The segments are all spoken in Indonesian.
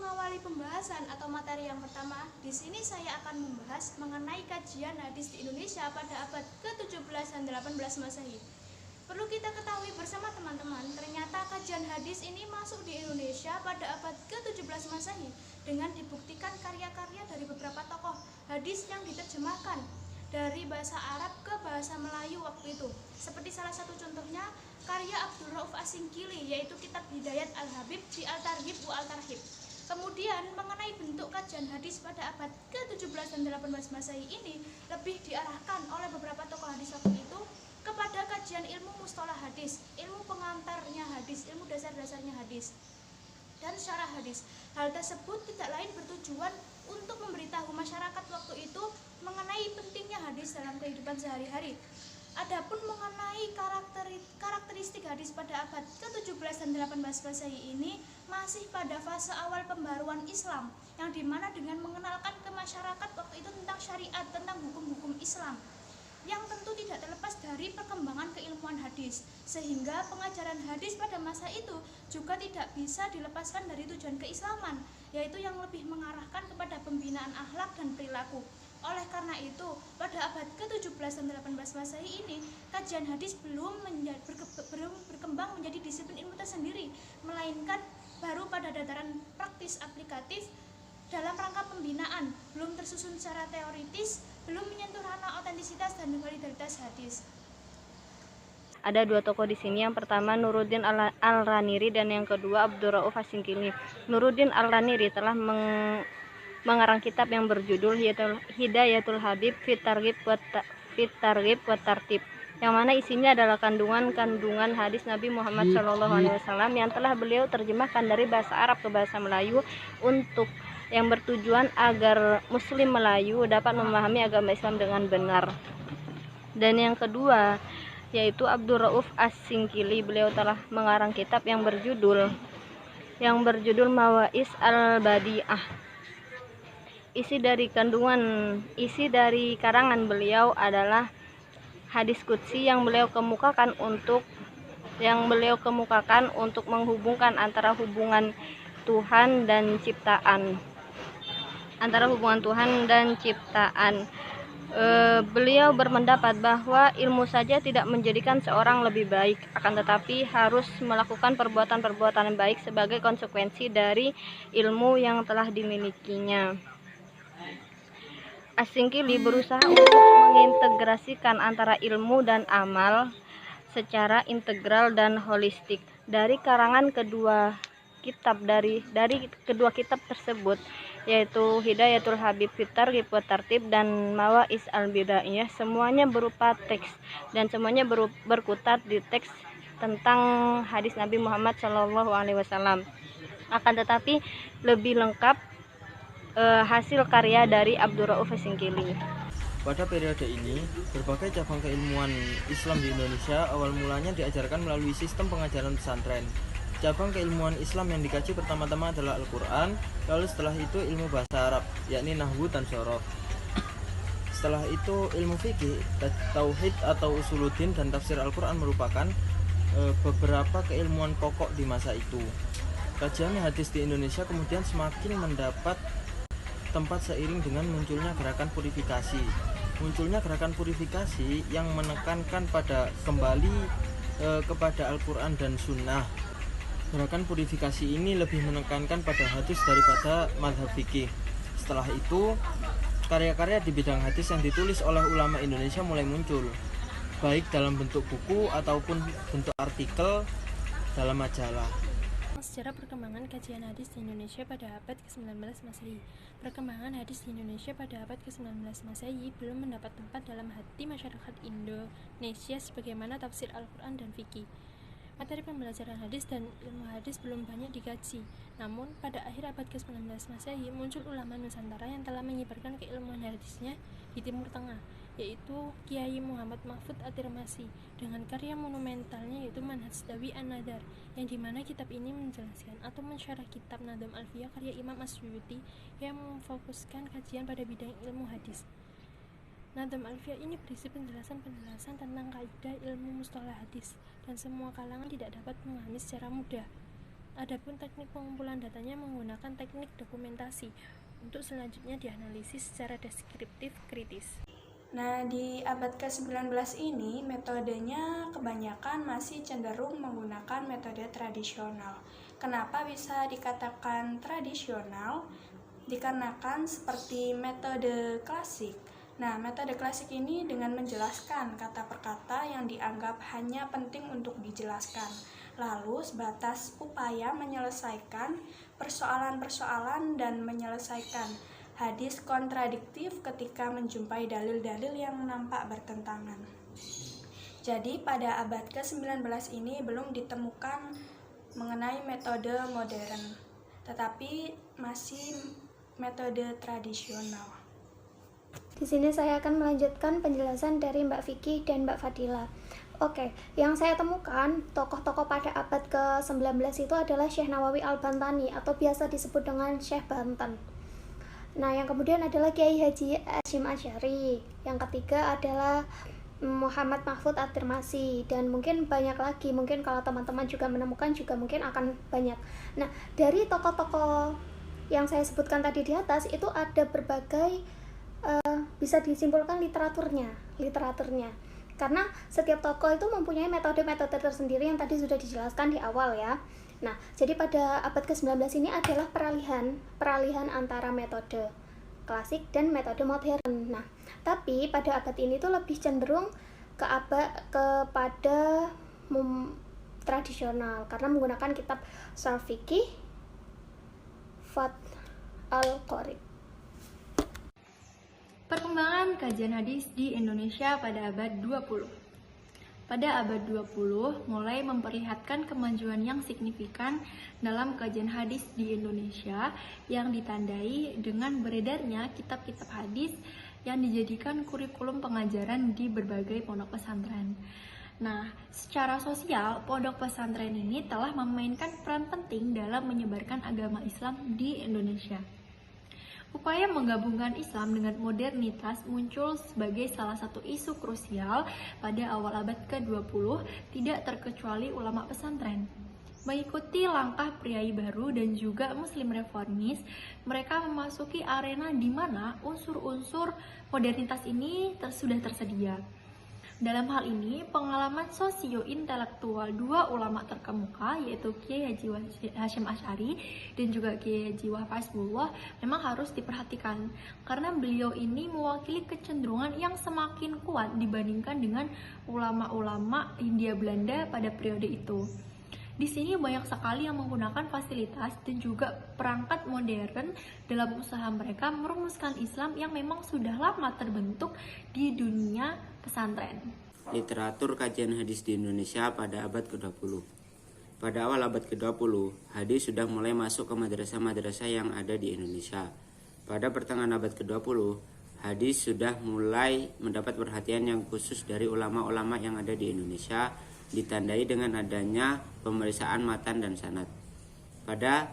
mengawali pembahasan atau materi yang pertama, di sini saya akan membahas mengenai kajian hadis di Indonesia pada abad ke-17 dan 18 Masehi. Perlu kita ketahui bersama teman-teman, ternyata kajian hadis ini masuk di Indonesia pada abad ke-17 Masehi dengan dibuktikan karya-karya dari beberapa tokoh hadis yang diterjemahkan dari bahasa Arab ke bahasa Melayu waktu itu. Seperti salah satu contohnya karya Abdul Rauf As-Singkili, yaitu kitab Hidayat Al-Habib fi Al-Targhib wa Al-Tarhib. Kemudian mengenai bentuk kajian hadis pada abad ke-17 dan 18 Masehi ini lebih diarahkan oleh beberapa tokoh hadis waktu itu kepada kajian ilmu mustalah hadis, ilmu pengantarnya hadis, ilmu dasar-dasarnya hadis, dan syarah hadis. Hal tersebut tidak lain bertujuan untuk memberitahu masyarakat waktu itu mengenai pentingnya hadis dalam kehidupan sehari-hari. Adapun mengenai karakteristik hadis pada abad ke-17 dan 18 Masehi ini masih pada fase awal pembaruan Islam, yang dimana dengan mengenalkan ke masyarakat waktu itu tentang syariat, tentang hukum-hukum Islam, yang tentu tidak terlepas dari perkembangan keilmuan hadis, sehingga pengajaran hadis pada masa itu juga tidak bisa dilepaskan dari tujuan keislaman, yaitu yang lebih mengarahkan kepada pembinaan akhlak dan perilaku. Oleh karena itu, pada abad ke-17 dan 18 Masehi ini, kajian hadis belum berkembang menjadi disiplin ilmu tersendiri, melainkan baru pada dataran praktis aplikatif dalam rangka pembinaan, belum tersusun secara teoritis, belum menyentuh ranah otentisitas dan validaritas hadis. Ada dua tokoh di sini. Yang pertama Nuruddin Al-Raniri dan yang kedua Abdul Rauf As-Singkili. Nuruddin Al-Raniri telah mengarang kitab yang berjudul Hidayatul Habib fit Targhib wa Tartib, yang mana isinya adalah kandungan hadis Nabi Muhammad SAW yang telah beliau terjemahkan dari bahasa Arab ke bahasa Melayu untuk yang bertujuan agar Muslim Melayu dapat memahami agama Islam dengan benar. Dan yang kedua yaitu Abdul Rauf As-Singkili. Beliau telah mengarang kitab yang berjudul Mawa'is Al-Badi'ah. Isi dari karangan beliau adalah hadis qudsi yang beliau kemukakan untuk menghubungkan antara hubungan Tuhan dan ciptaan. Beliau berpendapat bahwa ilmu saja tidak menjadikan seorang lebih baik, akan tetapi harus melakukan perbuatan-perbuatan baik sebagai konsekuensi dari ilmu yang telah dimilikinya. As-Singkili berusaha untuk mengintegrasikan antara ilmu dan amal secara integral dan holistik. Dari karangan kedua kitab tersebut, yaitu Hidayatul Habib fit Targhib wa Tartib dan Mawa'is Al-Bida'iyah, semuanya berupa teks dan semuanya berkutat di teks tentang hadis Nabi Muhammad SAW. Akan tetapi lebih lengkap hasil karya dari Abdul Rauf As-Singkili. Pada periode ini, berbagai cabang keilmuan Islam di Indonesia awal mulanya diajarkan melalui sistem pengajaran pesantren. Cabang keilmuan Islam yang dikaji pertama-tama adalah Al-Quran, lalu setelah itu ilmu bahasa Arab, yakni Nahwu dan Shoroh. Setelah itu ilmu fikih, tauhid atau usuluddin dan tafsir Al-Quran merupakan beberapa keilmuan pokok di masa itu. Kajian hadis di Indonesia kemudian semakin mendapat tempat seiring dengan munculnya gerakan purifikasi. Munculnya gerakan purifikasi yang menekankan kembali kepada Al-Quran dan Sunnah. Gerakan purifikasi ini lebih menekankan pada hadis daripada madhab fikih. Setelah itu, karya-karya di bidang hadis yang ditulis oleh ulama Indonesia mulai muncul, baik dalam bentuk buku ataupun bentuk artikel dalam majalah. Secara perkembangan kajian hadis di Indonesia pada abad ke-19 Masehi. Perkembangan hadis di Indonesia pada abad ke-19 Masehi belum mendapat tempat dalam hati masyarakat Indonesia sebagaimana tafsir Al-Quran dan fikih. Materi pembelajaran hadis dan ilmu hadis belum banyak dikaji. Namun, pada akhir abad ke-19 Masehi muncul ulama Nusantara yang telah menyebarkan keilmuan hadisnya di Timur Tengah, yaitu Kiai Muhammad Mahfud At-Tirmasi dengan karya monumentalnya yaitu Manhaj Dawi An-Nadar, yang dimana kitab ini menjelaskan atau mensyarah kitab Nadham Alfiyah karya Imam As-Suyuti yang memfokuskan kajian pada bidang ilmu hadis. Nadham Alfiyah ini berisi penjelasan tentang kaidah ilmu mustalah hadis dan semua kalangan tidak dapat memahami secara mudah. Adapun teknik pengumpulan datanya menggunakan teknik dokumentasi untuk selanjutnya dianalisis secara deskriptif kritis. Nah, di abad ke-19 ini metodenya kebanyakan masih cenderung menggunakan metode tradisional. Kenapa bisa dikatakan tradisional? Dikarenakan seperti metode klasik. Nah, metode klasik ini dengan menjelaskan kata per kata yang dianggap hanya penting untuk dijelaskan. Lalu sebatas upaya menyelesaikan persoalan-persoalan dan menyelesaikan hadis kontradiktif ketika menjumpai dalil-dalil yang nampak bertentangan. Jadi pada abad ke-19 ini belum ditemukan mengenai metode modern, tetapi masih metode tradisional. Di sini saya akan melanjutkan penjelasan dari Mbak Vicky dan Mbak Fadila. Oke, yang saya temukan tokoh-tokoh pada abad ke-19 itu adalah Syekh Nawawi Al-Bantani atau biasa disebut dengan Syekh Banten. Nah, yang kemudian adalah Kiai Haji Hasyim Asy'ari. Yang ketiga adalah Muhammad Mahfud At-Tirmasi, dan mungkin banyak lagi. Mungkin kalau teman-teman juga menemukan juga mungkin akan banyak. Nah, dari tokoh-tokoh yang saya sebutkan tadi di atas itu ada berbagai bisa disimpulkan literaturnya. Karena setiap tokoh itu mempunyai metode-metode tersendiri yang tadi sudah dijelaskan di awal ya. Nah, jadi pada abad ke-19 ini adalah peralihan antara metode klasik dan metode modern. Nah, tapi pada abad ini tuh lebih cenderung kepada tradisional karena menggunakan kitab Sharh Fiqih Fath al-Qorib. Perkembangan kajian hadis di Indonesia pada abad 20. Pada abad 20 mulai memperlihatkan kemajuan yang signifikan dalam kajian hadis di Indonesia yang ditandai dengan beredarnya kitab-kitab hadis yang dijadikan kurikulum pengajaran di berbagai pondok pesantren. Nah, secara sosial, pondok pesantren ini telah memainkan peran penting dalam menyebarkan agama Islam di Indonesia. Upaya menggabungkan Islam dengan modernitas muncul sebagai salah satu isu krusial pada awal abad ke-20, tidak terkecuali ulama pesantren. Mengikuti langkah priai baru dan juga muslim reformis, mereka memasuki arena di mana unsur-unsur modernitas ini sudah tersedia. Dalam hal ini, pengalaman sosio-intelektual dua ulama terkemuka, yaitu Kiai Haji Hasyim Asy'ari dan juga Kiai Haji Wahab Hasbullah, memang harus diperhatikan karena beliau ini mewakili kecenderungan yang semakin kuat dibandingkan dengan ulama-ulama Hindia Belanda pada periode itu. Di sini banyak sekali yang menggunakan fasilitas dan juga perangkat modern dalam usaha mereka merumuskan Islam yang memang sudah lama terbentuk di dunia pesantren. Literatur kajian hadis di Indonesia pada abad ke-20. Pada awal abad ke-20, hadis sudah mulai masuk ke madrasah-madrasah yang ada di Indonesia. Pada pertengahan abad ke-20, hadis sudah mulai mendapat perhatian yang khusus dari ulama-ulama yang ada di Indonesia, ditandai dengan adanya pemeriksaan matan dan sanad. Pada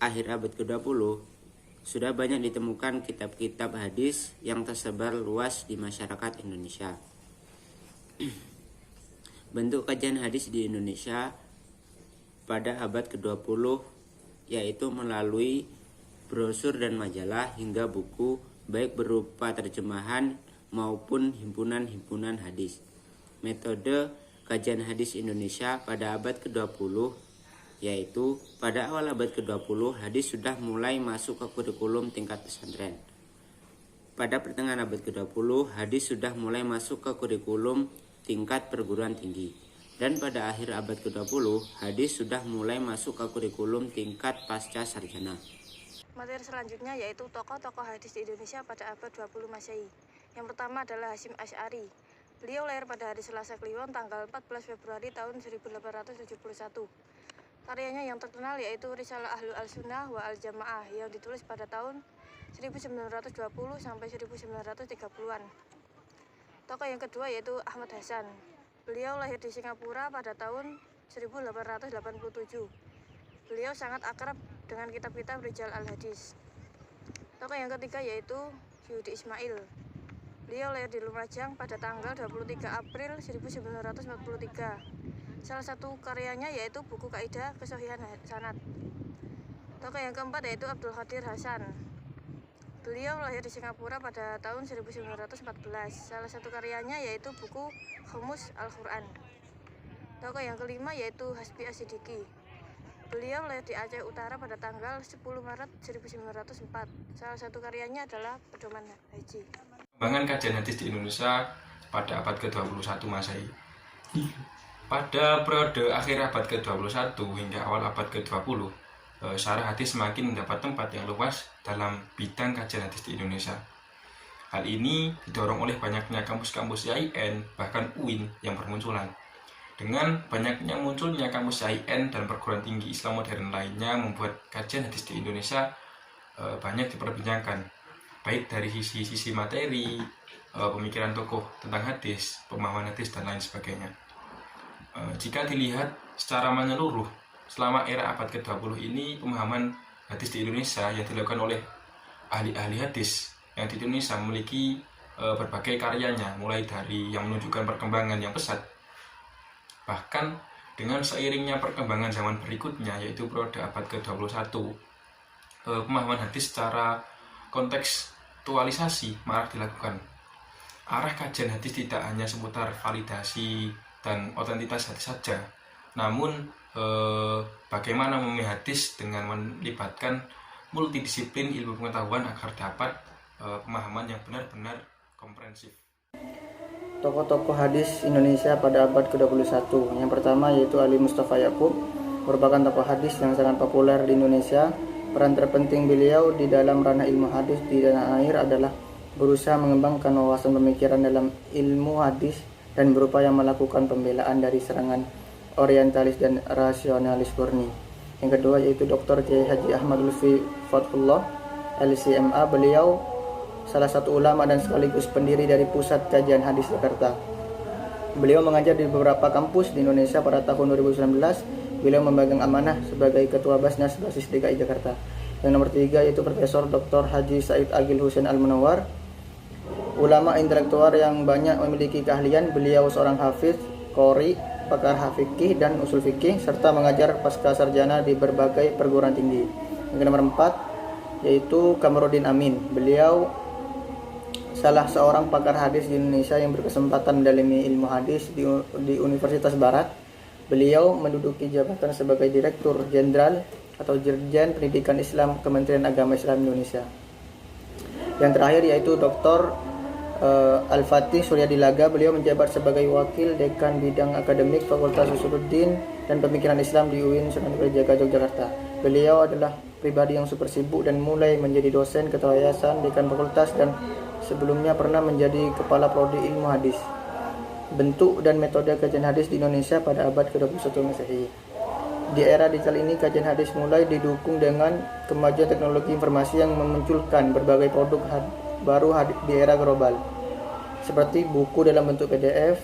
akhir abad ke-20, sudah banyak ditemukan kitab-kitab hadis yang tersebar luas di masyarakat Indonesia. Bentuk kajian hadis di Indonesia pada abad ke-20 yaitu melalui brosur dan majalah hingga buku, baik berupa terjemahan maupun himpunan-himpunan hadis. Metode kajian hadis Indonesia pada abad ke-20 yaitu pada awal abad ke-20 hadis sudah mulai masuk ke kurikulum tingkat pesantren. Pada pertengahan abad ke-20 hadis sudah mulai masuk ke kurikulum tingkat perguruan tinggi. Dan pada akhir abad ke-20 hadis sudah mulai masuk ke kurikulum tingkat pasca sarjana. Materi selanjutnya yaitu tokoh-tokoh hadis di Indonesia pada abad 20 Masehi. Yang pertama adalah Hasyim Asy'ari. Beliau lahir pada hari Selasa Kliwon tanggal 14 Februari tahun 1871. Karyanya yang terkenal yaitu Risalah Ahlul Al-Sunnah wa Al-Jamaah yang ditulis pada tahun 1920 sampai 1930-an. Tokoh yang kedua yaitu Ahmad Hasan. Beliau lahir di Singapura pada tahun 1887. Beliau sangat akrab dengan kitab-kitab Rijal Al-Hadis. Tokoh yang ketiga yaitu Yahudi Ismail. Beliau lahir di Lumajang pada tanggal 23 April 1943. Salah satu karyanya yaitu buku Kaidah Kesohihan Sanad. Tokoh yang keempat yaitu Abdul Qadir Hasan. Beliau lahir di Singapura pada tahun 1914. Salah satu karyanya yaitu buku Khomus Al-Quran. Tokoh yang kelima yaitu Hasbi As-Siddiqi. Beliau lahir di Aceh Utara pada tanggal 10 Maret 1904. Salah satu karyanya adalah Pedoman Haji. Perkembangan kajian hadis di Indonesia pada abad ke-21 Masehi. Pada periode akhir abad ke-21 hingga awal abad ke-20, syarah hadis semakin mendapat tempat yang luas dalam bidang kajian hadis di Indonesia. Hal ini didorong oleh banyaknya kampus-kampus IAIN, bahkan UIN yang bermunculan. Dengan banyaknya munculnya kampus IAIN dan perguruan tinggi Islam modern lainnya membuat kajian hadis di Indonesia banyak diperbincangkan, baik dari sisi materi, pemikiran tokoh tentang hadis, pemahaman hadis, dan lain sebagainya. Jika dilihat secara menyeluruh, selama era abad ke-20 ini, pemahaman hadis di Indonesia yang dilakukan oleh ahli-ahli hadis yang di Indonesia memiliki berbagai karyanya, mulai dari yang menunjukkan perkembangan yang pesat. Bahkan dengan seiringnya perkembangan zaman berikutnya, yaitu periode abad ke-21, pemahaman hadis secara kontekstualisasi marak dilakukan. Arah kajian hadis tidak hanya seputar validasi dan otentitas hadis saja, namun bagaimana memahami hadis dengan melibatkan multidisiplin ilmu pengetahuan agar dapat pemahaman yang benar-benar komprehensif. Tokoh-tokoh hadis Indonesia pada abad ke-21. Yang pertama yaitu Ali Mustafa Yaakob, merupakan tokoh hadis yang sangat populer di Indonesia. Peran terpenting beliau di dalam ranah ilmu hadis di tanah air adalah berusaha mengembangkan wawasan pemikiran dalam ilmu hadis dan berupaya melakukan pembelaan dari serangan orientalis dan rasionalis murni. Yang kedua yaitu Dr. Kiai Haji Ahmad Lutfi Fathullah LCMA. Beliau salah satu ulama dan sekaligus pendiri dari Pusat Kajian Hadis Jakarta. Beliau mengajar di beberapa kampus di Indonesia. Pada tahun 2019 beliau memegang amanah sebagai Ketua Basnas Basis DKI Jakarta. Yang nomor 3 yaitu Profesor Dr. Haji Said Agil Hussein Al-Munawar, ulama intelektual yang banyak memiliki keahlian. Beliau seorang hafiz, qori, pakar fikih dan usul fikih, serta mengajar pasca sarjana di berbagai perguruan tinggi. Yang nomor 4 yaitu Kamarudin Amin. Beliau salah seorang pakar hadis di Indonesia yang berkesempatan mendalami ilmu hadis di Universitas Barat. Beliau menduduki jabatan sebagai Direktur Jenderal atau Dirjen Pendidikan Islam Kementerian Agama Islam Indonesia. Yang terakhir yaitu Dr. Al-Fatih Suryadilaga. Beliau menjabat sebagai Wakil Dekan Bidang Akademik Fakultas Usuluddin dan Pemikiran Islam di UIN Sunan Kalijaga, Yogyakarta. Beliau adalah pribadi yang super sibuk dan mulai menjadi dosen, ketua yayasan, dekan fakultas, dan sebelumnya pernah menjadi kepala prodi ilmu hadis. Bentuk dan metode kajian hadis di Indonesia pada abad ke-21 Masehi. Di era digital ini, kajian hadis mulai didukung dengan kemajuan teknologi informasi yang memunculkan berbagai produk baru di era global, seperti buku dalam bentuk PDF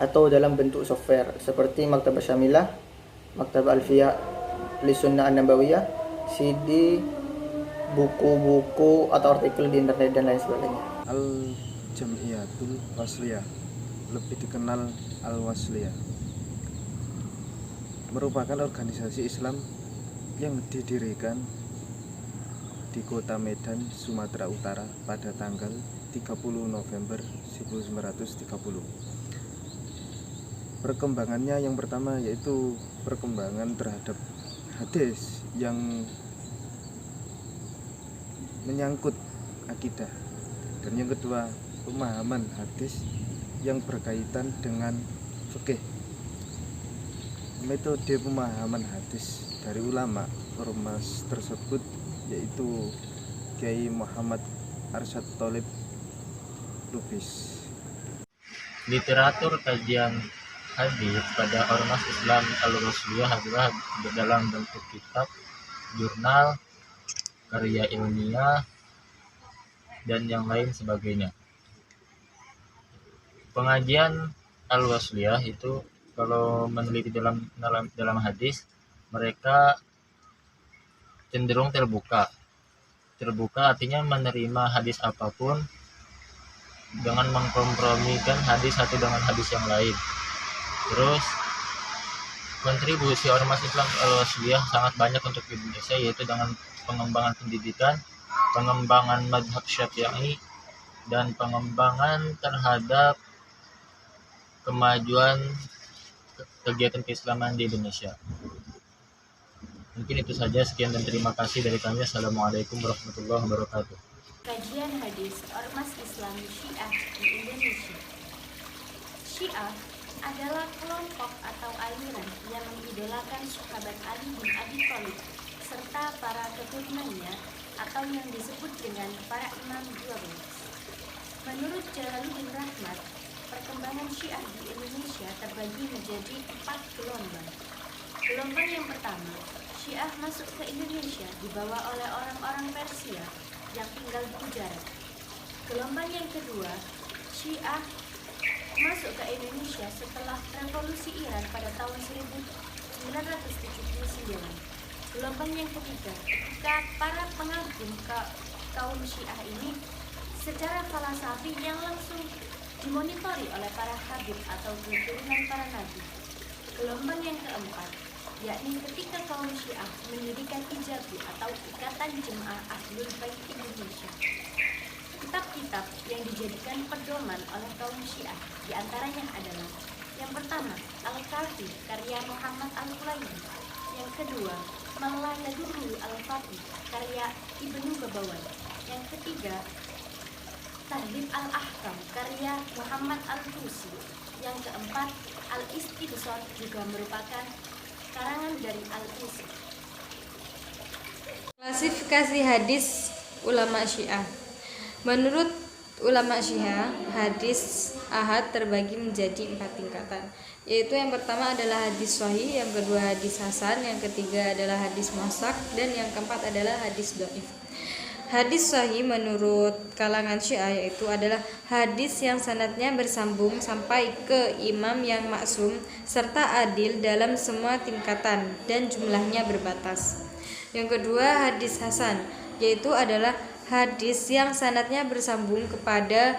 atau dalam bentuk software, seperti Maktabah Syamilah, Maktabah Alfiyah Lisunnah An-Nabawiyah, CD, buku-buku atau artikel di internet, dan lain sebagainya. Al-Jam'iyatul Wasliyah, lebih dikenal Al-Wasliyah, merupakan organisasi Islam yang didirikan di kota Medan, Sumatera Utara pada tanggal 30 November 1930. Perkembangannya yang pertama yaitu perkembangan terhadap hadis yang menyangkut akidah, dan yang kedua pemahaman hadis yang berkaitan dengan fikih. Metode pemahaman hadis dari ulama ormas tersebut yaitu Kiai Muhammad Arsyad Tholib Lubis. Literatur kajian hadis pada ormas Islam Al-Wasliyah adalah dalam bentuk kitab, jurnal, karya ilmiah, dan yang lain sebagainya. Pengajian Al-Wasliyah itu kalau meneliti dalam hadis, mereka cenderung terbuka. Terbuka artinya menerima hadis apapun dengan mengkompromikan hadis satu dengan hadis yang lain. Terus Kontribusi Ormas Islam Al-Wasliyah sangat banyak untuk Indonesia, yaitu dengan pengembangan pendidikan, pengembangan madhab syafi'i, dan pengembangan terhadap kemajuan kegiatan keislaman di Indonesia. Mungkin itu saja, sekian dan terima kasih dari kami. Assalamualaikum warahmatullahi wabarakatuh. Kajian hadis Ormas Islam Syiah di Indonesia. Syiah adalah kelompok atau aliran yang mengidolakan sahabat Ali bin Abi Thalib serta para keturunannya atau yang disebut dengan para imam 12. Menurut Jalaluddin Rahmat, perkembangan Syiah di Indonesia terbagi menjadi 4 gelombang. Gelombang yang pertama, Syiah masuk ke Indonesia dibawa oleh orang-orang Persia yang tinggal di Gujarat. Gelombang yang kedua, Syiah masuk ke Indonesia setelah revolusi Iran pada tahun 1979. Gelombang yang ketiga, ketika para pengagum kaum Syiah ini secara falsafi yang langsung dimonitori oleh para habib atau keturunan para nabi. Gelombang yang keempat, yakni ketika kaum Syiah mendirikan Ijabi atau Ikatan Jemaah Ahlul Bait Indonesia. Kitab-kitab yang dijadikan pedoman oleh kaum Syiah diantaranya adalah: yang pertama, Al-Kafi karya Muhammad Al-Qulaini; yang kedua, Malla Yadurru Al-Fatih karya Ibnu Babawan; yang ketiga, Tahdhib Al-Ahkam karya Muhammad Al-Tusi; yang keempat, Al-Istibsar juga merupakan karangan dari Al-Tusi. Klasifikasi hadis ulama Syiah. Menurut ulama Syiah, hadis ahad terbagi menjadi 4 tingkatan, yaitu yang pertama adalah hadis sahih, yang kedua hadis hasan, yang ketiga adalah hadis muhsak, dan yang keempat adalah hadis dhaif. Hadis sahih menurut kalangan Syiah yaitu adalah hadis yang sanadnya bersambung sampai ke imam yang maksum serta adil dalam semua tingkatan dan jumlahnya berbatas. Yang kedua hadis hasan, yaitu adalah hadis yang sanadnya bersambung kepada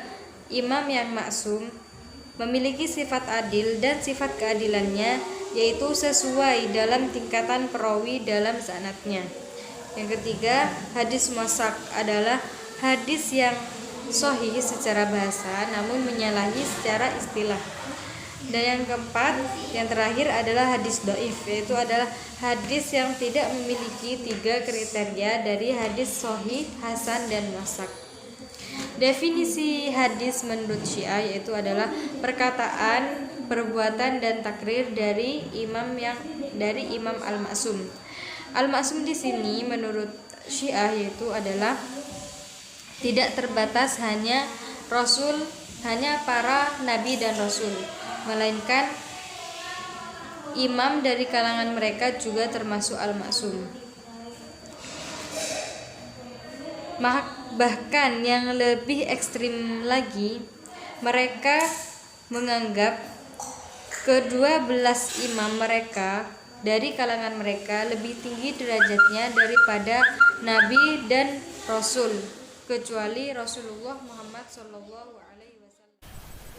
imam yang maksum, memiliki sifat adil dan sifat keadilannya yaitu sesuai dalam tingkatan perawi dalam sanadnya. Yang ketiga, hadis muhsak adalah hadis yang sahih secara bahasa namun menyalahi secara istilah. Dan yang keempat, yang terakhir adalah hadis dhaif, yaitu adalah hadis yang tidak memiliki 3 kriteria dari hadis sahih, hasan, dan muhsak. Definisi hadis menurut Syiah yaitu adalah perkataan, perbuatan, dan takrir dari imam al-maksum. Al-maksum di sini menurut Syiah yaitu adalah tidak terbatas hanya para nabi dan rasul, melainkan imam dari kalangan mereka juga termasuk al-maksum. Bahkan yang lebih ekstrim lagi, mereka menganggap ke-12 imam mereka dari kalangan mereka lebih tinggi derajatnya daripada nabi dan rasul, kecuali Rasulullah Muhammad SAW.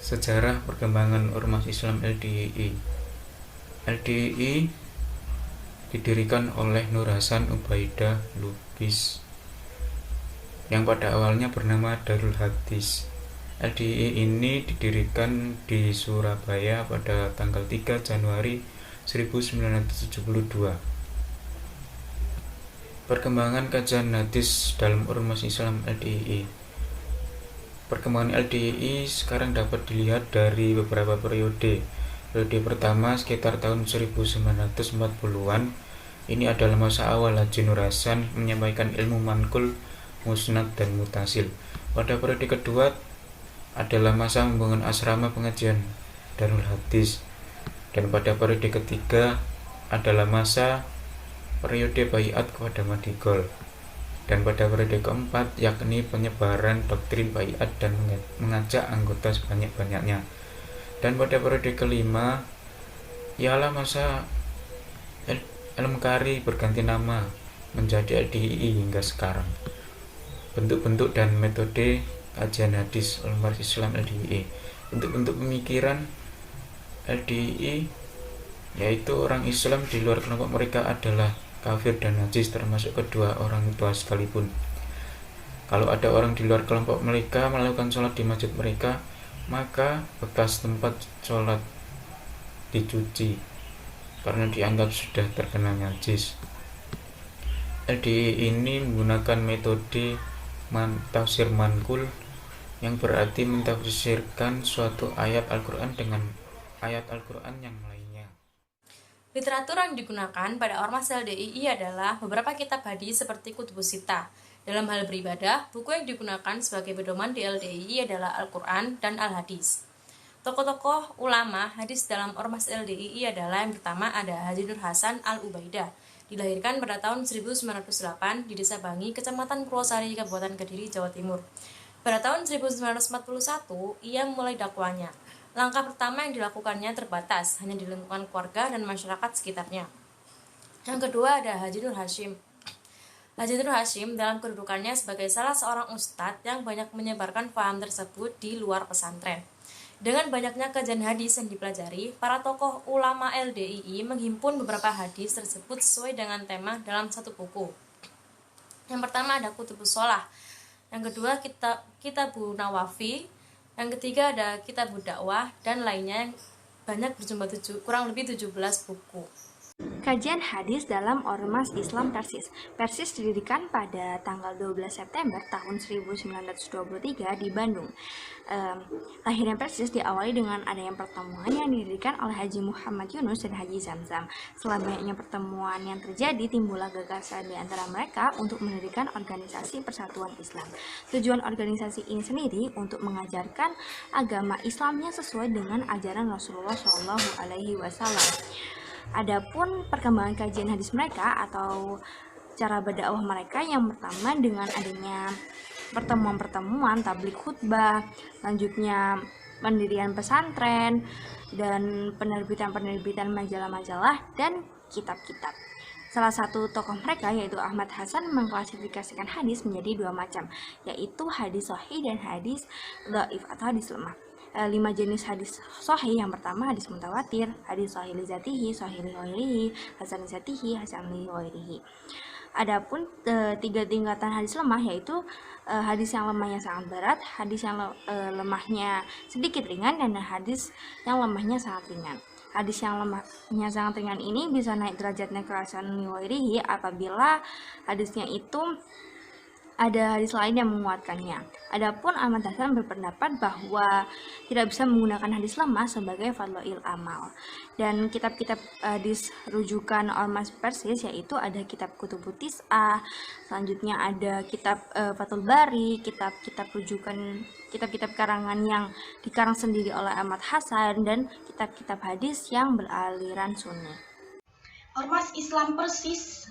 Sejarah perkembangan Ormas Islam LDII. LDII didirikan oleh Nur Hasan Ubaidah Lubis yang pada awalnya bernama Darul Hadis. LDII ini didirikan di Surabaya pada tanggal 3 Januari 1972. Perkembangan kajian hadis dalam Ormas Islam LDII. Perkembangan LDII sekarang dapat dilihat dari beberapa periode. Periode pertama sekitar tahun 1940-an. Ini adalah masa awal Haji Nur Hasan menyampaikan ilmu manqul, musnad, dan mutasil. Pada periode kedua adalah masa membangun asrama pengajian Darul Hadis. Dan pada periode ketiga adalah masa periode baiat kepada Madigol. Dan pada periode keempat yakni penyebaran doktrin baiat dan mengajak anggota sebanyak-banyaknya. Dan pada periode kelima ialah masa Al-Mukari berganti nama menjadi LDII hingga sekarang. Bentuk-bentuk dan metode kajian hadis Ormas Islam LDII. Bentuk-bentuk pemikiran LDII yaitu orang Islam di luar kelompok mereka adalah kafir dan najis, termasuk kedua orang tua sekalipun. Kalau ada orang di luar kelompok mereka melakukan sholat di masjid mereka, maka bekas tempat sholat dicuci karena dianggap sudah terkena najis. LDI ini menggunakan metode tafsir manqul, yang berarti mentafsirkan suatu ayat Al-Quran dengan ayat Al-Quran yang lainnya. Literatur yang digunakan pada Ormas LDII adalah beberapa kitab hadis seperti Kutubus Sittah. Dalam hal beribadah, buku yang digunakan sebagai pedoman di LDII adalah Al-Quran dan Al-Hadis. Tokoh-tokoh ulama hadis dalam Ormas LDII adalah yang pertama ada Haji Nur Hasan Al-Ubaidah. Dilahirkan pada tahun 1908 di Desa Bangi, Kecamatan Purwosari, Kabupaten Kediri, Jawa Timur. Pada tahun 1941, ia memulai dakwahnya. Langkah pertama yang dilakukannya terbatas, hanya di lingkungan keluarga dan masyarakat sekitarnya. Yang kedua ada Haji Nur Hashim. Haji Nur Hashim dalam kedudukannya sebagai salah seorang ustadz yang banyak menyebarkan paham tersebut di luar pesantren. Dengan banyaknya kajian hadis yang dipelajari, para tokoh ulama LDII menghimpun beberapa hadis tersebut sesuai dengan tema dalam satu buku. Yang pertama ada Kutubus Shalah, yang kedua Kitabun Nawawi, yang ketiga ada Kitabud Dakwah, dan lainnya yang banyak berjumlah kurang lebih 17 buku. Kajian hadis dalam Ormas Islam Persis. Persis didirikan pada tanggal 12 September tahun 1923 di Bandung. Lahirnya Persis diawali dengan adanya pertemuan yang didirikan oleh Haji Muhammad Yunus dan Haji Zamzam. Setelah banyaknya pertemuan yang terjadi, timbullah gagasan di antara mereka untuk mendirikan organisasi Persatuan Islam. Tujuan organisasi ini sendiri untuk mengajarkan agama Islamnya sesuai dengan ajaran Rasulullah SAW. Adapun perkembangan kajian hadis mereka atau cara berdakwah mereka, yang pertama dengan adanya pertemuan-pertemuan, tablik khutbah, lanjutnya pendirian pesantren, dan penerbitan-penerbitan majalah-majalah dan kitab-kitab. Salah satu tokoh mereka yaitu Ahmad Hasan mengklasifikasikan hadis menjadi dua macam, yaitu hadis sahih dan hadis dhaif atau hadis lemah. 5 jenis hadis sahih. Yang pertama hadis mutawatir, hadis sahih li zatihi, sahih li ghairihi, hasan li zatihi, hasan li ghairihi. Adapun 3 tingkatan hadis lemah yaitu hadis yang lemahnya sangat berat, hadis yang lemahnya sedikit ringan, dan hadis yang lemahnya sangat ringan. Hadis yang lemahnya sangat ringan ini bisa naik derajatnya ke hasan li ghairihi apabila hadisnya itu ada hadis lain yang menguatkannya. Adapun Ahmad Hasan berpendapat bahwa tidak bisa menggunakan hadis lemah sebagai fadlail amal. Dan kitab-kitab hadis rujukan Ormas Persis yaitu ada kitab Kutubut Tis'ah, selanjutnya ada kitab Fathul Bari, kitab-kitab rujukan, kitab-kitab karangan yang dikarang sendiri oleh Ahmad Hasan, dan kitab-kitab hadis yang beraliran Sunni. Ormas Islam Persis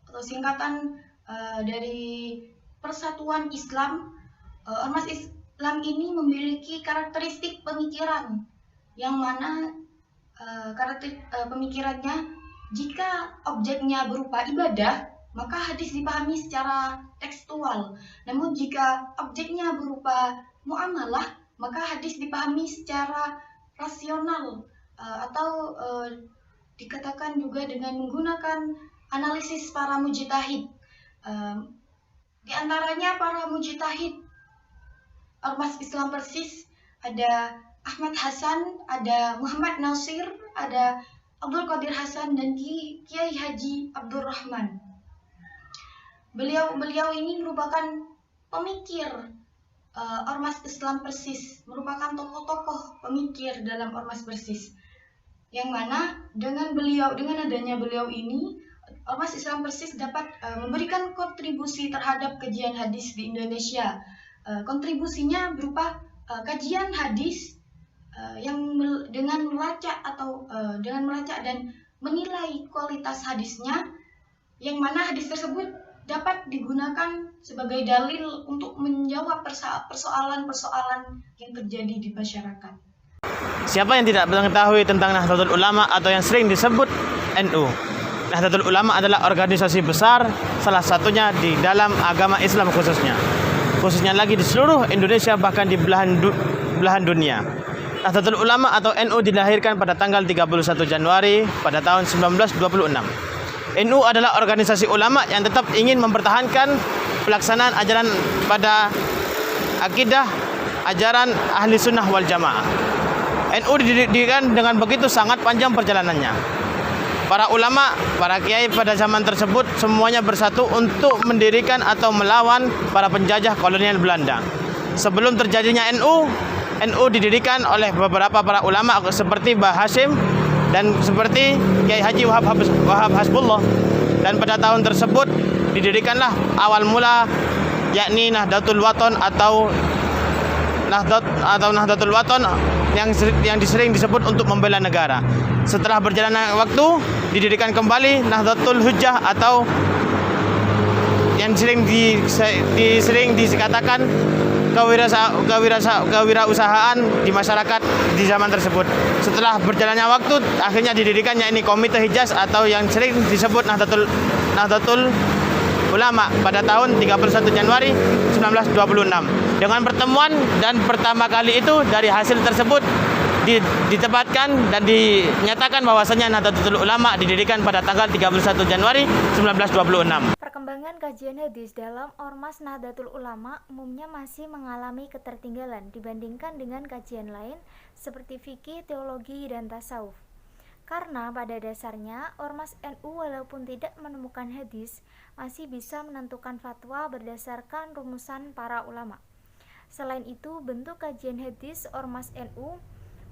atau singkatan dari Persatuan Islam. Ormas Islam ini memiliki karakteristik pemikiran yang mana pemikirannya, jika objeknya berupa ibadah maka hadis dipahami secara tekstual, namun jika objeknya berupa muamalah maka hadis dipahami secara rasional atau dikatakan juga dengan menggunakan analisis para mujtahid. Di antaranya para mujtahid Ormas Islam Persis ada Ahmad Hasan, ada Muhammad Nasir, ada Abdul Qadir Hasan, dan Kiai Haji Abdurrahman. Beliau ini merupakan pemikir Ormas Islam Persis, merupakan tokoh-tokoh pemikir dalam Ormas Persis. Yang mana dengan adanya beliau ini, Ormas Islam Persis dapat memberikan kontribusi terhadap kajian hadis di Indonesia. Kontribusinya berupa kajian hadis yang dengan melacak dan menilai kualitas hadisnya, yang mana hadis tersebut dapat digunakan sebagai dalil untuk menjawab persoalan-persoalan yang terjadi di masyarakat. Siapa yang tidak mengetahui tentang Nahdlatul Ulama atau yang sering disebut NU? Nahdlatul Ulama adalah organisasi besar, salah satunya di dalam agama Islam khususnya lagi di seluruh Indonesia, bahkan di belahan dunia. Nahdlatul Ulama atau NU dilahirkan pada tanggal 31 Januari pada tahun 1926. NU adalah organisasi ulama yang tetap ingin mempertahankan pelaksanaan ajaran pada akidah ajaran ahli sunnah wal jamaah. NU didirikan dengan begitu sangat panjang perjalanannya. Para ulama, para kiai pada zaman tersebut semuanya bersatu untuk mendirikan atau melawan para penjajah kolonial Belanda. Sebelum terjadinya NU didirikan oleh beberapa para ulama seperti Mbah Hasyim dan seperti Kiai Haji Wahab Hasbullah. Dan pada tahun tersebut didirikanlah awal mula yakni Nahdlatul Wathon atau Nahdlatul Wathon yang sering disebut untuk membela negara. Setelah berjalannya waktu didirikan kembali Nahdlatul Hujjah atau yang sering dikatakan kewirausahaan di masyarakat di zaman tersebut. Setelah berjalannya waktu akhirnya didirikannya ini Komite Hijaz atau yang sering disebut Nahdlatul Ulama pada tahun 31 Januari 1926. Dengan pertemuan dan pertama kali itu dari hasil tersebut ditempatkan dan dinyatakan bahwasanya Nahdlatul Ulama didirikan pada tanggal 31 Januari 1926. Perkembangan kajian hadis dalam Ormas Nahdlatul Ulama umumnya masih mengalami ketertinggalan dibandingkan dengan kajian lain seperti fikih, teologi, dan tasawuf. Karena pada dasarnya Ormas NU walaupun tidak menemukan hadis masih bisa menentukan fatwa berdasarkan rumusan para ulama. Selain itu, bentuk kajian hadis Ormas NU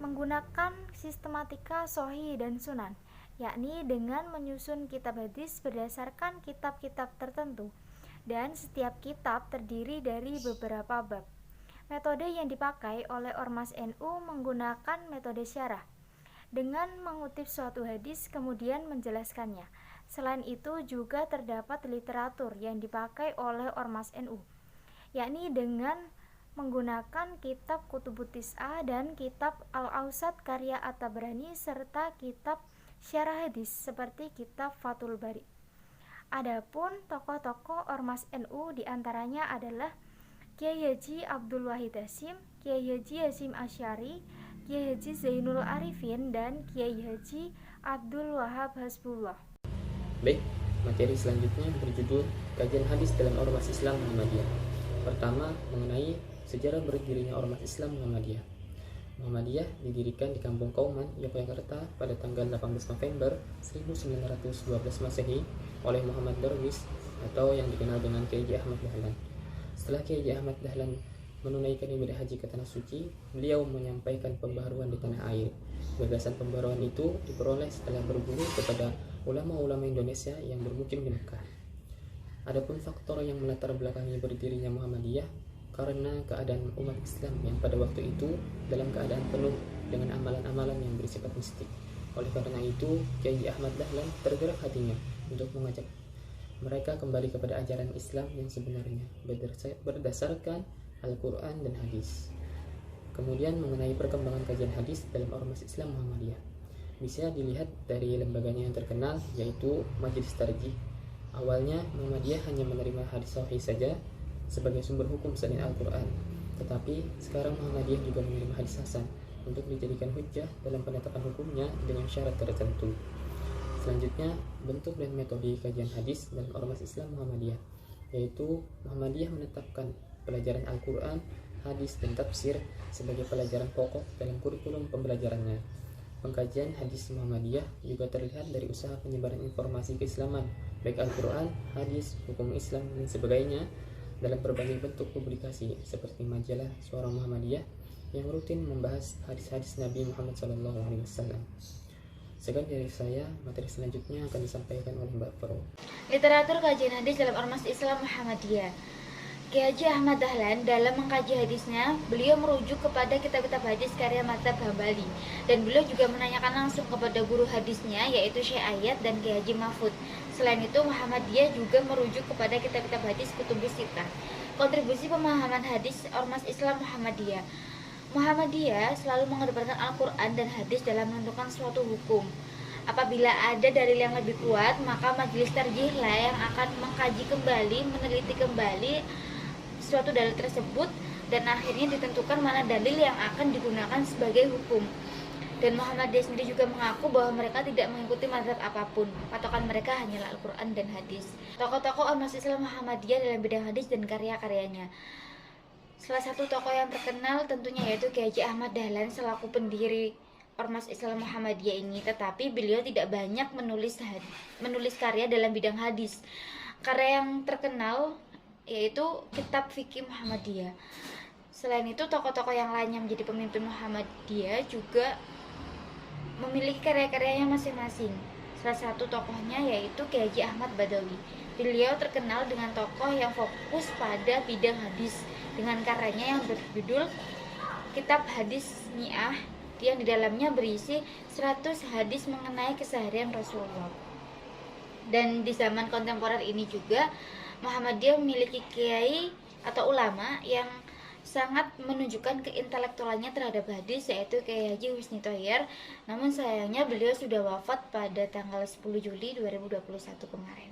menggunakan sistematika Sahih dan Sunan, yakni dengan menyusun kitab hadis berdasarkan kitab-kitab tertentu, dan setiap kitab terdiri dari beberapa bab. Metode yang dipakai oleh Ormas NU menggunakan metode syarah, dengan mengutip suatu hadis kemudian menjelaskannya. Selain itu juga terdapat literatur yang dipakai oleh Ormas NU, yakni dengan menggunakan kitab Kutubut Tis'ah dan kitab Al-Awsat karya At-Tabrani serta kitab syarah hadis seperti kitab Fathul Bari. Adapun tokoh-tokoh Ormas NU diantaranya adalah Kiai Haji Abdul Wahid Hasyim, Kiai Haji Hasyim Asy'ari, Kiai Haji Zainul Arifin, dan Kiai Haji Abdul Wahab Hasbullah. Baik, materi selanjutnya berjudul Kajian Hadis dalam Ormas Islam Muhammadiyah. Pertama, mengenai sejarah berdirinya Ormas Islam Muhammadiyah. Muhammadiyah didirikan di Kampung Kauman, Yogyakarta pada tanggal 18 November 1912 Masehi oleh Muhammad Darwis atau yang dikenal dengan Kiai Ahmad Dahlan. Setelah Kiai Ahmad Dahlan menunaikan ibadah haji ke Tanah Suci, beliau menyampaikan pembaharuan di tanah air. Gagasan pembaharuan itu diperoleh setelah berguru kepada ulama-ulama Indonesia yang bermukim di Mekah. Adapun faktor yang melatar belakangi berdirinya Muhammadiyah karena keadaan umat Islam yang pada waktu itu dalam keadaan penuh dengan amalan-amalan yang bersifat mistik. Oleh karena itu, Kiai Ahmad Dahlan tergerak hatinya untuk mengajak mereka kembali kepada ajaran Islam yang sebenarnya berdasarkan Al-Quran dan hadis. Kemudian mengenai perkembangan kajian hadis dalam Ormas Islam Muhammadiyah, bisa dilihat dari lembaganya yang terkenal yaitu Majelis Tarjih. Awalnya Muhammadiyah hanya menerima hadis sahih saja sebagai sumber hukum selain Al-Quran, tetapi sekarang Muhammadiyah juga menerima hadis hasan untuk dijadikan hujjah dalam penetapan hukumnya dengan syarat tertentu. Selanjutnya, bentuk dan metode kajian hadis dalam Ormas Islam Muhammadiyah, yaitu Muhammadiyah menetapkan pelajaran Al-Quran, hadis, dan tafsir sebagai pelajaran pokok dalam kurikulum pembelajarannya. Pengkajian hadis Muhammadiyah juga terlihat dari usaha penyebaran informasi keislaman, baik Al-Quran, hadis, hukum Islam, dan sebagainya dalam berbagai bentuk publikasi seperti majalah Suara Muhammadiyah yang rutin membahas hadis-hadis Nabi Muhammad SAW. Sekian dari saya, materi selanjutnya akan disampaikan oleh Mbak Pro. Literatur kajian hadis dalam Ormas Islam Muhammadiyah. Kiai Haji Ahmad Dahlan dalam mengkaji hadisnya, beliau merujuk kepada kitab-kitab hadis karya Mazhab Hambali, dan beliau juga menanyakan langsung kepada guru hadisnya yaitu Syekh Ayat dan Kiai Haji Mahfud. Selain itu, Muhammadiyah juga merujuk kepada kitab-kitab hadis Kutubus Sittah. Kontribusi pemahaman hadis Ormas Islam Muhammadiyah. Muhammadiyah selalu mengedepankan Al-Quran dan hadis dalam menentukan suatu hukum. Apabila ada dalil yang lebih kuat, maka majelis tarjih lah yang akan mengkaji kembali, meneliti kembali suatu dalil tersebut, dan akhirnya ditentukan mana dalil yang akan digunakan sebagai hukum. Dan Muhammadiyah sendiri juga mengaku bahwa mereka tidak mengikuti mazhab apapun. Patokan mereka hanyalah Al-Quran dan hadis. Tokoh-tokoh ormas Islam Muhammadiyah dalam bidang hadis dan karya-karyanya. Salah satu tokoh yang terkenal tentunya yaitu Kiai Haji Ahmad Dahlan selaku pendiri Ormas Islam Muhammadiyah ini, tetapi beliau tidak banyak menulis karya dalam bidang hadis. Karya yang terkenal yaitu Kitab Fikih Muhammadiyah. Selain itu, tokoh-tokoh yang lain yang menjadi pemimpin Muhammadiyah juga memiliki karya-karyanya masing-masing. Salah satu tokohnya yaitu Kiai Haji Ahmad Badawi. Beliau terkenal dengan tokoh yang fokus pada bidang hadis dengan karyanya yang berjudul Kitab Hadis Ni'ah, yang di dalamnya berisi 100 hadis mengenai keseharian Rasulullah. Dan di zaman kontemporer ini juga Muhammadiyah memiliki kiai atau ulama yang sangat menunjukkan keintelektualannya terhadap hadis, yaitu Kiai Haji Husni Thohir. Namun sayangnya beliau sudah wafat pada tanggal 10 Juli 2021 kemarin.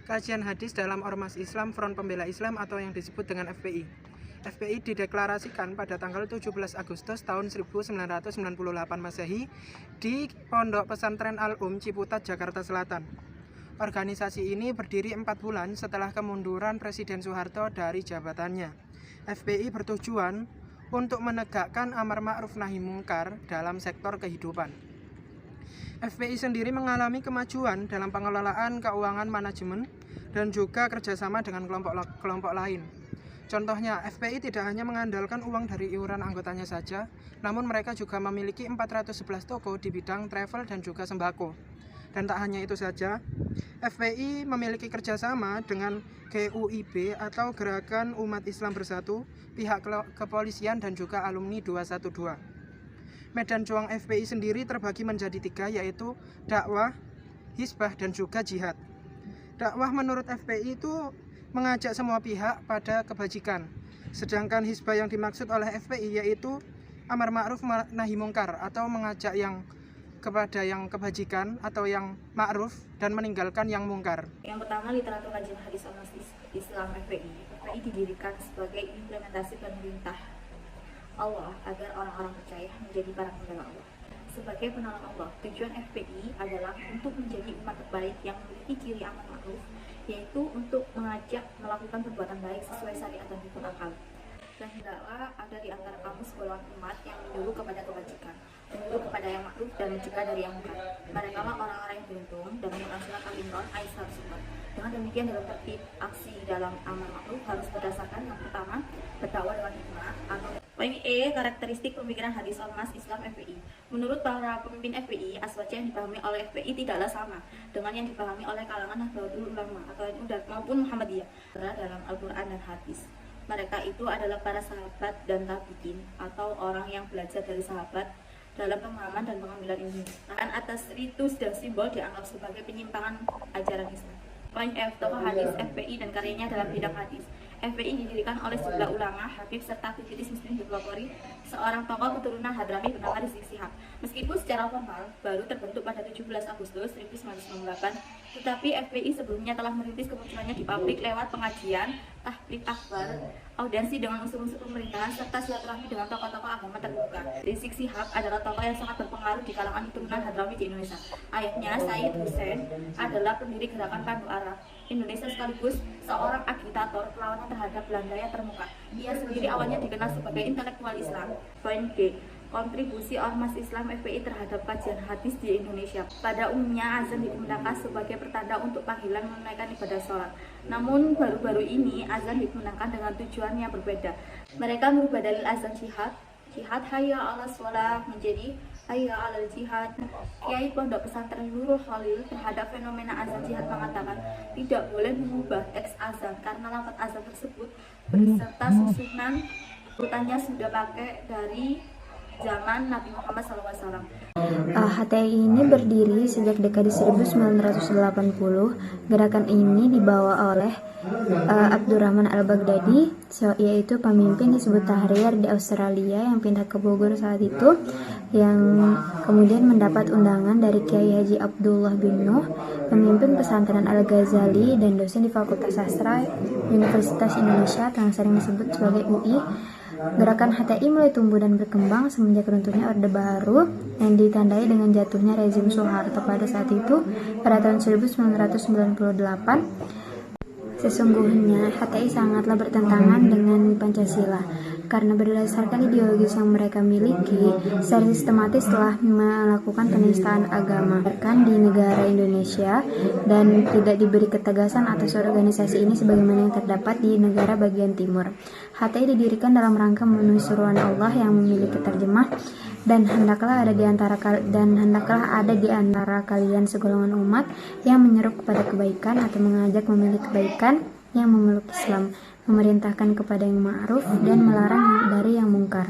Kajian hadis dalam Ormas Islam Front Pembela Islam atau yang disebut dengan FPI. FPI dideklarasikan pada tanggal 17 Agustus tahun 1998 Masehi di Pondok Pesantren Al-Um Ciputat, Jakarta Selatan. Organisasi ini berdiri 4 bulan setelah kemunduran Presiden Soeharto dari jabatannya. FPI bertujuan untuk menegakkan amar ma'ruf nahi mungkar dalam sektor kehidupan. FPI sendiri mengalami kemajuan dalam pengelolaan keuangan manajemen dan juga kerjasama dengan kelompok lain. Contohnya, FPI tidak hanya mengandalkan uang dari iuran anggotanya saja, namun mereka juga memiliki 411 toko di bidang travel dan juga sembako. Dan tak hanya itu saja, FPI memiliki kerjasama dengan GUIB atau Gerakan Umat Islam Bersatu, pihak kepolisian dan juga alumni 212. Medan juang FPI sendiri terbagi menjadi 3, yaitu dakwah, hisbah, dan juga jihad. Dakwah menurut FPI itu mengajak semua pihak pada kebajikan. Sedangkan hisbah yang dimaksud oleh FPI yaitu amar ma'ruf nahi mungkar atau mengajak kepada yang kebajikan atau yang ma'ruf dan meninggalkan yang mungkar. Yang pertama, literatur kajian hadis Ormas Islam FPI. FPI didirikan sebagai implementasi pemerintah Allah agar orang-orang percaya menjadi para pembela Allah. Sebagai penolong Allah, tujuan FPI adalah untuk menjadi umat terbaik yang memiliki ciri amar ma'ruf, yaitu untuk mengajak melakukan perbuatan baik sesuai syariat dan hukum akal. Dan hendaklah ada di antara kamu segolongan umat yang menyuruh kepada kebajikan, menyuruh kepada yang ma'ruf dan mencegah dari yang munkar. Mereka lah orang-orang yang beruntung dalam surat Al-Imran ayat 104. Dengan demikian, dalam tertib aksi dalam amar ma'ruf harus berdasarkan yang pertama, berdakwah dengan hikmah atau poin E, karakteristik pemikiran hadis Ormas Islam FPI. Menurut para pemimpin FPI, aswaja yang dipahami oleh FPI tidaklah sama dengan yang dipahami oleh kalangan Nahdlatul Ulama atau NU maupun Muhammadiyah dalam Al-Quran dan hadis. Mereka itu adalah para sahabat dan tabi'in atau orang yang belajar dari sahabat dalam pemahaman dan pengambilan ilmu. Bahkan atas ritus dan simbol dianggap sebagai penyimpangan ajaran Islam. Poin F, tokoh hadis FPI dan karyanya dalam bidang hadis. FPI didirikan oleh sejumlah ulama, habib, serta aktivis muslim dipelopori seorang tokoh keturunan Hadrami bernama Rizik Syihab. Meskipun secara formal baru terbentuk pada 17 Agustus 1998, tetapi FPI sebelumnya telah merintis kemunculannya di publik lewat pengajian, tahfidz akbar, audiensi dengan unsur-unsur pemerintahan, serta silaturahmi dengan tokoh-tokoh agama terbuka. Rizik Syihab adalah tokoh yang sangat berpengaruh di kalangan keturunan Hadrami di Indonesia. Ayahnya, Said Hussein, adalah pendiri Gerakan Pandu Arab Indonesia sekaligus seorang agitator perlawanan terhadap Belanda yang termuka. Ia sendiri awalnya dikenal sebagai intelektual Islam. Poin G, kontribusi Ormas Islam FPI terhadap kajian hadis di Indonesia. Pada umumnya azan digunakan sebagai pertanda untuk panggilan menunaikan ibadah sholat. Namun baru-baru ini azan digunakan dengan tujuan yang berbeda. Mereka merubah dalil azan jihad hayya 'alas shalah menjadi hayya 'alal jihad. Kiai Pondok Pesantren Nurul Khalil terhadap fenomena azan jihad mengatakan tidak boleh mengubah teks azan karena lafaz azan tersebut beserta susunan urutannya sudah pakai dari zaman Nabi Muhammad SAW. HTI ini berdiri sejak dekade 1980. Gerakan ini dibawa oleh Abdurrahman Al-Baghdadi, yaitu pemimpin Hizbut Tahrir di Australia yang pindah ke Bogor saat itu, yang kemudian mendapat undangan dari Kiai Haji Abdullah bin Nuh, pemimpin pesantren Al-Ghazali dan dosen di Fakultas Sastra Universitas Indonesia yang sering disebut sebagai UI. Gerakan HTI mulai tumbuh dan berkembang semenjak runtuhnya Orde Baru yang ditandai dengan jatuhnya rezim Soeharto pada saat itu pada tahun 1998. Sesungguhnya HTI sangatlah bertentangan dengan Pancasila karena berdasarkan ideologis yang mereka miliki secara sistematis telah melakukan penistaan agama di negara Indonesia dan tidak diberi ketegasan atas organisasi ini sebagaimana yang terdapat di negara bagian timur. HTI didirikan dalam rangka memenuhi seruan Allah yang memiliki terjemah dan hendaklah ada di antara kalian segolongan umat yang menyeru kepada kebaikan atau mengajak memilih kebaikan, yang memeluk Islam, memerintahkan kepada yang ma'ruf dan melarang dari yang mungkar.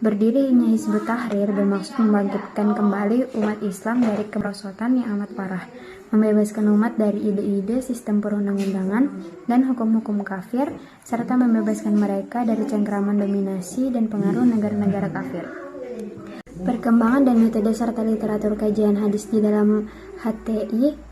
Berdirinya Hizbut Tahrir bermaksud membangkitkan kembali umat Islam dari kemerosotan yang amat parah, membebaskan umat dari ide-ide sistem perundang-undangan dan hukum-hukum kafir, serta membebaskan mereka dari cengkraman dominasi dan pengaruh negara-negara kafir. Perkembangan dan metode serta literatur kajian hadis di dalam HTI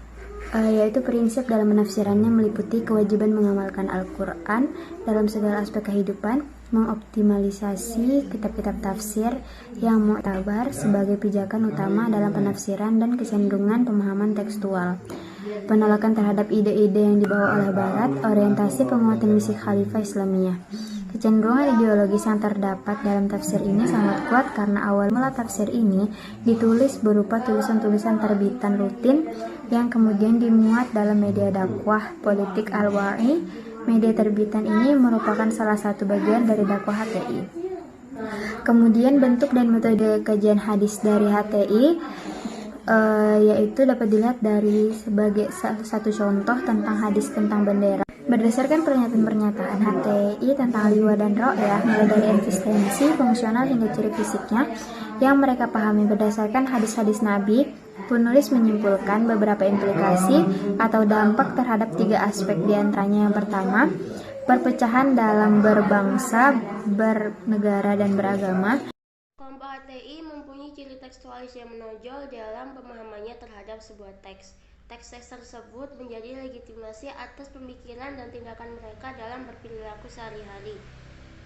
yaitu prinsip dalam menafsirannya meliputi kewajiban mengamalkan Al-Quran dalam segala aspek kehidupan, mengoptimalisasi kitab-kitab tafsir yang mu'tabar sebagai pijakan utama dalam penafsiran dan kecenderungan pemahaman tekstual, penolakan terhadap ide-ide yang dibawa oleh Barat, orientasi penguatan misi Khalifah Islamiyah. Kecenderungan ideologis yang terdapat dalam tafsir ini sangat kuat karena awal mula tafsir ini ditulis berupa tulisan-tulisan terbitan rutin yang kemudian dimuat dalam media dakwah politik Al-Wa'i. Media terbitan ini merupakan salah satu bagian dari dakwah HTI. Kemudian bentuk dan metode kajian hadis dari HTI yaitu dapat dilihat dari sebagai satu contoh tentang hadis tentang bendera. Berdasarkan pernyataan-pernyataan HTI tentang liwa dan ro'yah, mulai dari eksistensi, fungsional hingga ciri fisiknya yang mereka pahami berdasarkan hadis-hadis Nabi, penulis menyimpulkan beberapa implikasi atau dampak terhadap 3 aspek, diantaranya yang pertama, perpecahan dalam berbangsa, bernegara, dan beragama. Kelompok HTI mempunyai ciri tekstualis yang menonjol dalam pemahamannya terhadap sebuah teks. Teks-teks tersebut menjadi legitimasi atas pemikiran dan tindakan mereka dalam berperilaku sehari-hari.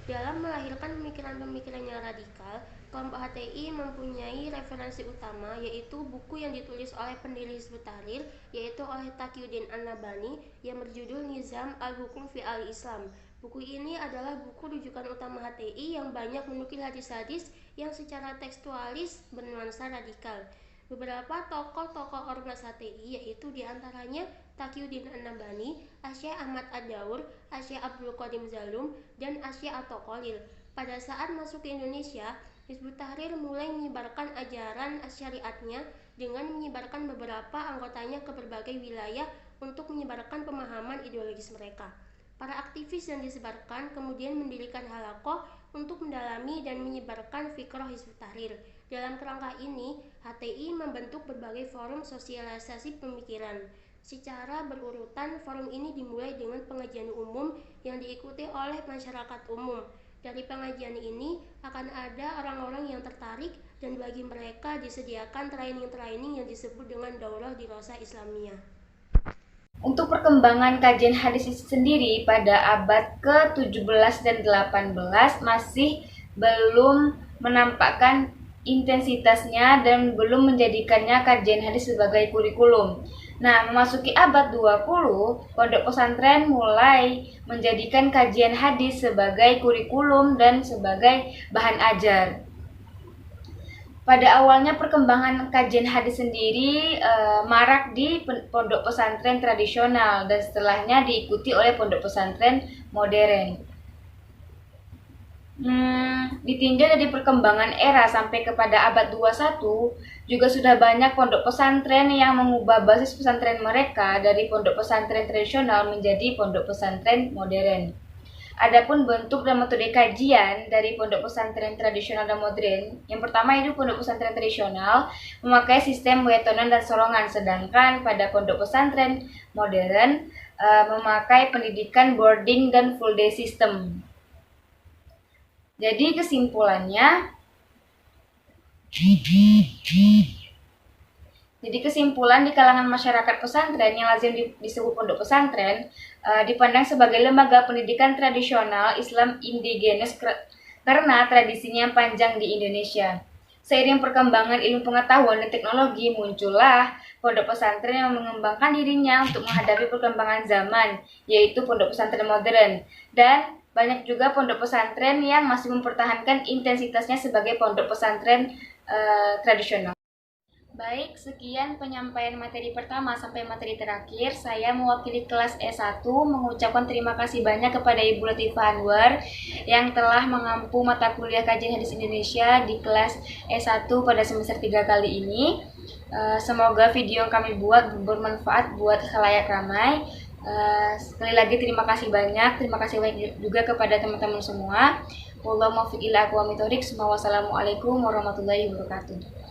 Dalam melahirkan pemikiran-pemikiran yang radikal, kelompok HTI mempunyai referensi utama, yaitu buku yang ditulis oleh pendiri Hizbut Tahrir, yaitu oleh Taqiyuddin An-Nabhani, yang berjudul Nizam Al-Hukum fi Al-Islam. Buku ini adalah buku rujukan utama HTI yang banyak menukil hadis-hadis yang secara tekstualis bernuansa radikal. Beberapa tokoh-tokoh ormas HTI yaitu diantaranya Taqiyuddin An-Nabhani, Asy-Syaikh Ahmad Ad-Daur, Asy-Syaikh Abdul Qadim Zalum, dan Asy-Syaikh At-Taqalil. Pada saat masuk ke Indonesia, Hizbut Tahrir mulai menyebarkan ajaran syariatnya dengan menyebarkan beberapa anggotanya ke berbagai wilayah untuk menyebarkan pemahaman ideologis mereka. Para aktivis yang disebarkan kemudian mendirikan halaqah untuk mendalami dan menyebarkan fikrah Hizbut Tahrir. Dalam kerangka ini, HTI membentuk berbagai forum sosialisasi pemikiran. Secara berurutan, forum ini dimulai dengan pengajian umum yang diikuti oleh masyarakat umum. Dari pengajian ini akan ada orang-orang yang tertarik dan bagi mereka disediakan training-training yang disebut dengan Daurah Dirasah Islamiyah. Untuk perkembangan kajian hadis sendiri pada abad ke-17 dan 18 masih belum menampakkan intensitasnya dan belum menjadikannya kajian hadis sebagai kurikulum. Nah, memasuki abad 20, pondok pesantren mulai menjadikan kajian hadis sebagai kurikulum dan sebagai bahan ajar. Pada awalnya perkembangan kajian hadis sendiri marak di pondok pesantren tradisional dan setelahnya diikuti oleh pondok pesantren modern. Ditinjau dari perkembangan era sampai kepada abad 21, juga sudah banyak pondok pesantren yang mengubah basis pesantren mereka dari pondok pesantren tradisional menjadi pondok pesantren modern. Adapun bentuk dan metode kajian dari pondok pesantren tradisional dan modern, yang pertama itu pondok pesantren tradisional memakai sistem wetonan dan sorongan, sedangkan pada pondok pesantren modern memakai pendidikan boarding dan full day system. Jadi kesimpulan di kalangan masyarakat pesantren yang lazim disebut pondok pesantren dipandang sebagai lembaga pendidikan tradisional Islam indigenes karena tradisinya panjang di Indonesia. Seiring perkembangan ilmu pengetahuan dan teknologi, muncullah pondok pesantren yang mengembangkan dirinya untuk menghadapi perkembangan zaman, yaitu pondok pesantren modern. Dan banyak juga pondok pesantren yang masih mempertahankan intensitasnya sebagai pondok pesantren tradisional. Baik, sekian penyampaian materi pertama sampai materi terakhir. Saya mewakili kelas S1 mengucapkan terima kasih banyak kepada Ibu Latifah Anwar yang telah mengampu mata kuliah kajian hadis Indonesia di kelas S1 pada semester 3 kali ini. Semoga video yang kami buat bermanfaat buat khalayak ramai. Sekali lagi terima kasih banyak juga kepada teman-teman semua. Wallahu muwaffiq ila aqwamit thoriq. Wassalamualaikum warahmatullahi wabarakatuh.